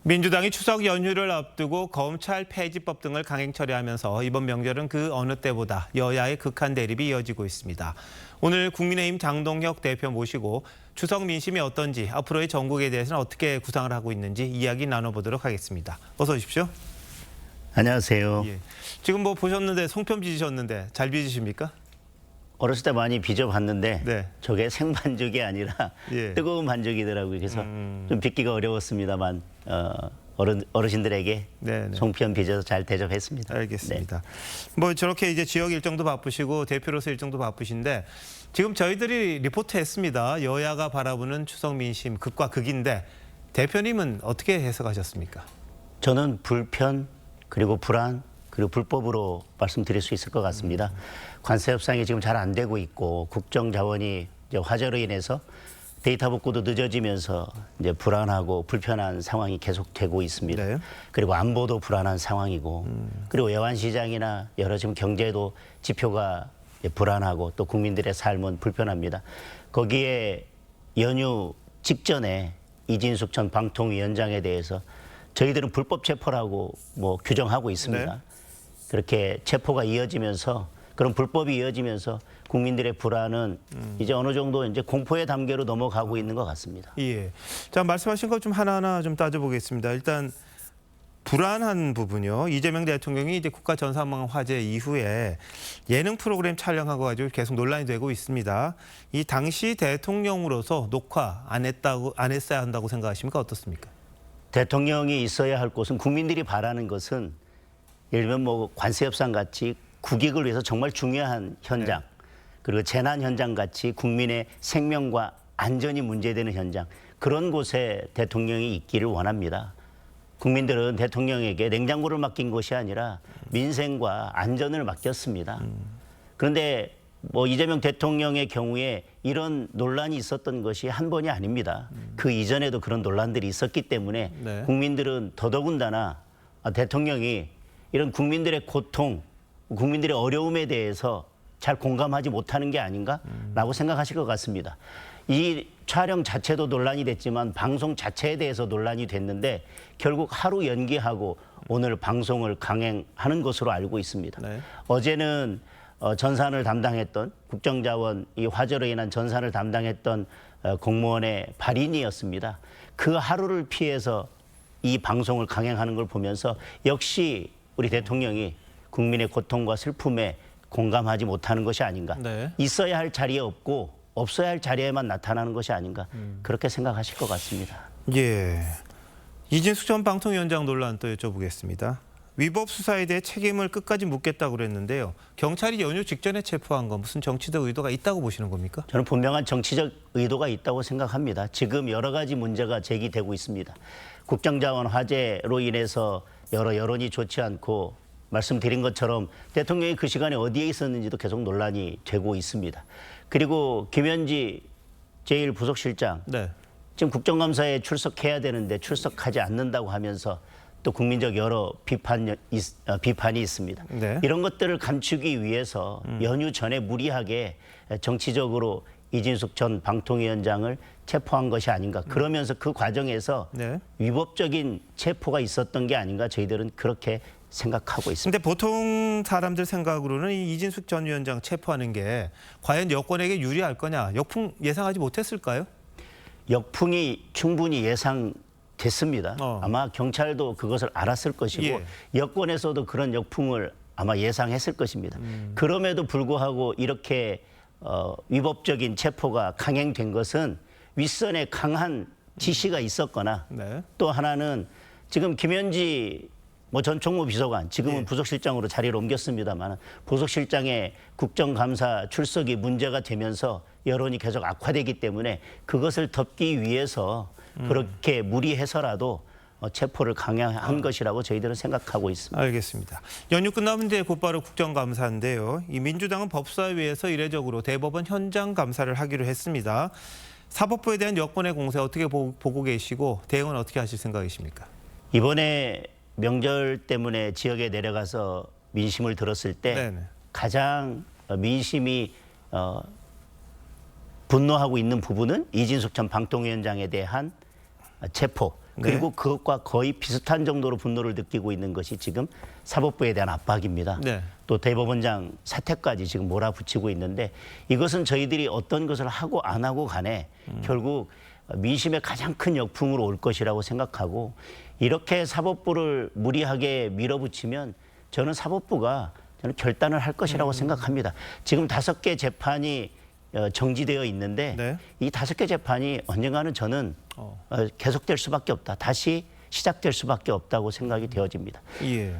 민주당이 추석 연휴를 앞두고 검찰 폐지법 등을 강행 처리하면서 이번 명절은 그 어느 때보다 여야의 극한 대립이 이어지고 있습니다. 오늘 국민의힘 장동혁 대표 모시고 추석 민심이 어떤지, 앞으로의 전국에 대해서는 어떻게 구상을 하고 있는지 이야기 나눠보도록 하겠습니다. 어서 오십시오. 안녕하세요. 예. 지금 뭐 보셨는데 송편 빚으셨는데 잘 빚으십니까? 어렸을 때 많이 빚어봤는데 네. 저게 생반죽이 아니라 예. 뜨거운 반죽이더라고요. 그래서 좀 빚기가 어려웠습니다만 어르신들에게 네네. 송편 빚어서 잘 대접했습니다. 알겠습니다. 뭐 저렇게 이제 지역 일정도 바쁘시고 대표로서 일정도 바쁘신데 지금 저희들이 리포트했습니다. 여야가 바라보는 추석 민심 극과 극인데 대표님은 어떻게 해석하셨습니까? 저는 불편 그리고 불안 그리고 불법으로 말씀드릴 수 있을 것 같습니다. 관세 협상이 지금 잘 안 되고 있고 국정 자원이 이제 화재로 인해서 데이터 복구도 늦어지면서 이제 불안하고 불편한 상황이 계속되고 있습니다. 네. 그리고 안보도 불안한 상황이고 그리고 외환 시장이나 여러 지금 경제도 지표가 불안하고 또 국민들의 삶은 불편합니다. 거기에 연휴 직전에 이진숙 전 방통위원장에 대해서 저희들은 불법 체포라고 뭐 규정하고 있습니다. 네. 그렇게 체포가 이어지면서 그런 불법이 이어지면서 국민들의 불안은 이제 어느 정도 이제 공포의 단계로 넘어가고 있는 것 같습니다. 예. 자, 말씀하신 것 좀 하나하나 좀 따져보겠습니다. 일단 불안한 부분요. 이재명 대통령이 이제 국가 전산망 화재 이후에 예능 프로그램 촬영하고 가지고 계속 논란이 되고 있습니다. 이 당시 대통령으로서 녹화 안 했어야 한다고 생각하십니까? 어떻습니까? 대통령이 있어야 할 곳은 국민들이 바라는 것은 예를 들면 뭐 관세 협상 같이 국익을 위해서 정말 중요한 현장 그리고 재난 현장 같이 국민의 생명과 안전이 문제되는 현장 그런 곳에 대통령이 있기를 원합니다. 국민들은 대통령에게 냉장고를 맡긴 것이 아니라 민생과 안전을 맡겼습니다. 그런데 뭐 이재명 대통령의 경우에 이런 논란이 있었던 것이 한 번이 아닙니다. 그 이전에도 그런 논란들이 있었기 때문에 네. 국민들은 더더군다나 대통령이 이런 국민들의 고통, 국민들의 어려움에 대해서 잘 공감하지 못하는 게 아닌가라고 생각하실 것 같습니다. 이 촬영 자체도 논란이 됐지만 방송 자체에 대해서 논란이 됐는데 결국 하루 연기하고 오늘 방송을 강행하는 것으로 알고 있습니다. 네. 어제는 전산을 담당했던 국정자원 이 화재로 인한 전산을 담당했던 공무원의 발인이었습니다. 그 하루를 피해서 이 방송을 강행하는 걸 보면서 역시 우리 대통령이 국민의 고통과 슬픔에 공감하지 못하는 것이 아닌가. 네. 있어야 할 자리에 없고 없어야 할 자리에만 나타나는 것이 아닌가. 그렇게 생각하실 것 같습니다. 예. 이진숙 전 방통위원장 논란 또 여쭤보겠습니다. 위법 수사에 대해 책임을 끝까지 묻겠다고 그랬는데요. 경찰이 연휴 직전에 체포한 건 무슨 정치적 의도가 있다고 보시는 겁니까? 저는 분명한 정치적 의도가 있다고 생각합니다. 지금 여러 가지 문제가 제기되고 있습니다. 국정자원 화재로 인해서 여러 여론이 좋지 않고 말씀드린 것처럼 대통령이 그 시간에 어디에 있었는지도 계속 논란이 되고 있습니다. 그리고 김현지 제1부속실장 네. 지금 국정감사에 출석해야 되는데 출석하지 않는다고 하면서 또 국민적 여러 비판이 있습니다. 네. 이런 것들을 감추기 위해서 연휴 전에 무리하게 정치적으로 이진숙 전 방통위원장을 체포한 것이 아닌가. 그러면서 그 과정에서 네. 위법적인 체포가 있었던 게 아닌가 저희들은 그렇게 생각하고 있습니다. 근데 보통 사람들 생각으로는 이 이진숙 전 위원장 체포하는 게 과연 여권에게 유리할 거냐, 역풍 예상하지 못했을까요? 역풍이 충분히 예상됐습니다. 아마 경찰도 그것을 알았을 것이고 예. 여권에서도 그런 역풍을 아마 예상했을 것입니다. 그럼에도 불구하고 이렇게 위법적인 체포가 강행된 것은 윗선에 강한 지시가 있었거나 네. 또 하나는 지금 김현지 전 총무비서관 지금은 예. 부속실장으로 자리를 옮겼습니다만 부속실장의 국정감사 출석이 문제가 되면서 여론이 계속 악화되기 때문에 그것을 덮기 위해서 그렇게 무리해서라도 체포를 강행한 것이라고 저희들은 생각하고 있습니다. 알겠습니다. 연휴 끝나면 이제 곧바로 국정감사인데요. 이 민주당은 법사위에서 이례적으로 대법원 현장 감사를 하기로 했습니다. 사법부에 대한 여권의 공세 어떻게 보고 계시고 대응은 어떻게 하실 생각이십니까? 이번에 명절 때문에 지역에 내려가서 민심을 들었을 때 네네. 가장 민심이 분노하고 있는 부분은 이진숙 전 방통위원장에 대한 체포 그리고 그것과 거의 비슷한 정도로 분노를 느끼고 있는 것이 지금 사법부에 대한 압박입니다. 네. 또 대법원장 사퇴까지 지금 몰아붙이고 있는데 이것은 저희들이 어떤 것을 하고 안 하고 간에 결국 민심의 가장 큰 역풍으로 올 것이라고 생각하고 이렇게 사법부를 무리하게 밀어붙이면 저는 사법부가 결단을 할 것이라고 생각합니다. 지금 5개 재판이 정지되어 있는데 네. 이 5개 재판이 언젠가는 저는 계속될 수밖에 없다. 다시 시작될 수밖에 없다고 생각이 되어집니다. 예.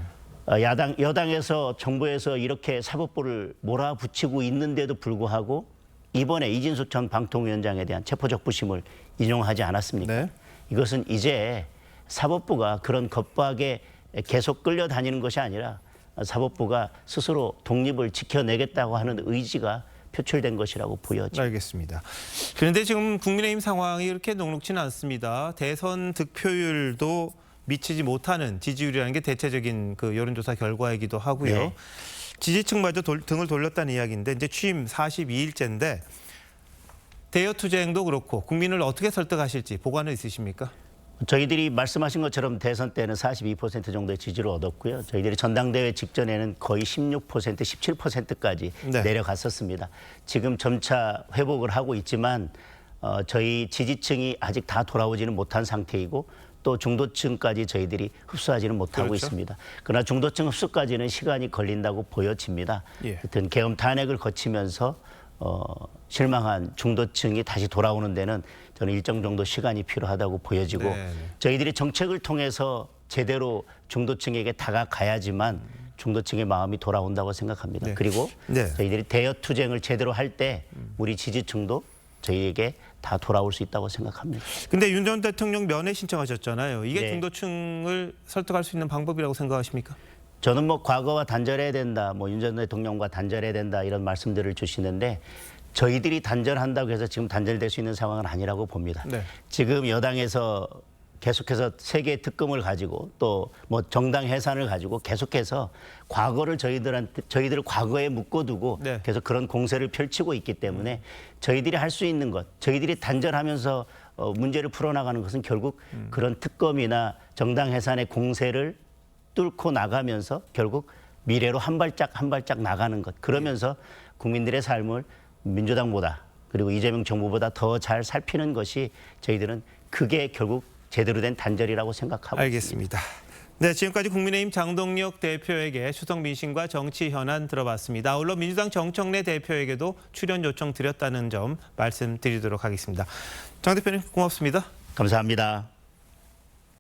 여당에서 정부에서 이렇게 사법부를 몰아붙이고 있는데도 불구하고 이번에 이진숙 전 방통위원장에 대한 체포적부심을 인용하지 않았습니까? 네. 이것은 이제 사법부가 그런 겁박에 계속 끌려다니는 것이 아니라 사법부가 스스로 독립을 지켜내겠다고 하는 의지가 표출된 것이라고 보여집니다. 알겠습니다. 그런데 지금 국민의힘 상황이 이렇게 녹록지는 않습니다. 대선 득표율도 미치지 못하는 지지율이라는 게 대체적인 그 여론조사 결과이기도 하고요. 네. 지지층마저 등을 돌렸다는 이야기인데 이제 취임 42일째인데 대여 투쟁도 그렇고 국민을 어떻게 설득하실지 보관은 있으십니까? 저희들이 말씀하신 것처럼 대선 때는 42% 정도의 지지를 얻었고요. 저희들이 전당대회 직전에는 거의 16%, 17%까지 네. 내려갔었습니다. 지금 점차 회복을 하고 있지만 저희 지지층이 아직 다 돌아오지는 못한 상태이고 또 중도층까지 저희들이 흡수하지는 못하고 그렇죠. 있습니다. 그러나 중도층 흡수까지는 시간이 걸린다고 보여집니다. 예. 하여튼 계엄 탄핵을 거치면서 실망한 중도층이 다시 돌아오는 데는 저는 일정 정도 시간이 필요하다고 보여지고 네. 저희들이 정책을 통해서 제대로 중도층에게 다가가야지만 중도층의 마음이 돌아온다고 생각합니다. 네. 그리고 네. 저희들이 대여 투쟁을 제대로 할 때 우리 지지층도 저희에게 다 돌아올 수 있다고 생각합니다. 근데 윤 전 대통령 면회 신청하셨잖아요. 이게 네. 중도층을 설득할 수 있는 방법이라고 생각하십니까? 저는 뭐 과거와 단절해야 된다, 뭐 윤 전 대통령과 단절해야 된다 이런 말씀들을 주시는데 저희들이 단절한다고 해서 지금 단절될 수 있는 상황은 아니라고 봅니다. 네. 지금 여당에서 계속해서 3개의 특검을 가지고 또 뭐 정당 해산을 가지고 계속해서 과거를 저희들을 과거에 묶어두고 네. 계속 그런 공세를 펼치고 있기 때문에 저희들이 할 수 있는 것, 저희들이 단절하면서 문제를 풀어나가는 것은 결국 그런 특검이나 정당 해산의 공세를 뚫고 나가면서 결국 미래로 한 발짝 한 발짝 나가는 것. 그러면서 국민들의 삶을 민주당보다 그리고 이재명 정부보다 더 잘 살피는 것이 저희들은 그게 결국 제대로 된 단절이라고 생각하고 있습니다. 알겠습니다. 네, 지금까지 국민의힘 장동혁 대표에게 추석 민심과 정치 현안 들어봤습니다. 아울러 민주당 정청래 대표에게도 출연 요청 드렸다는 점 말씀드리도록 하겠습니다. 장 대표님 고맙습니다. 감사합니다.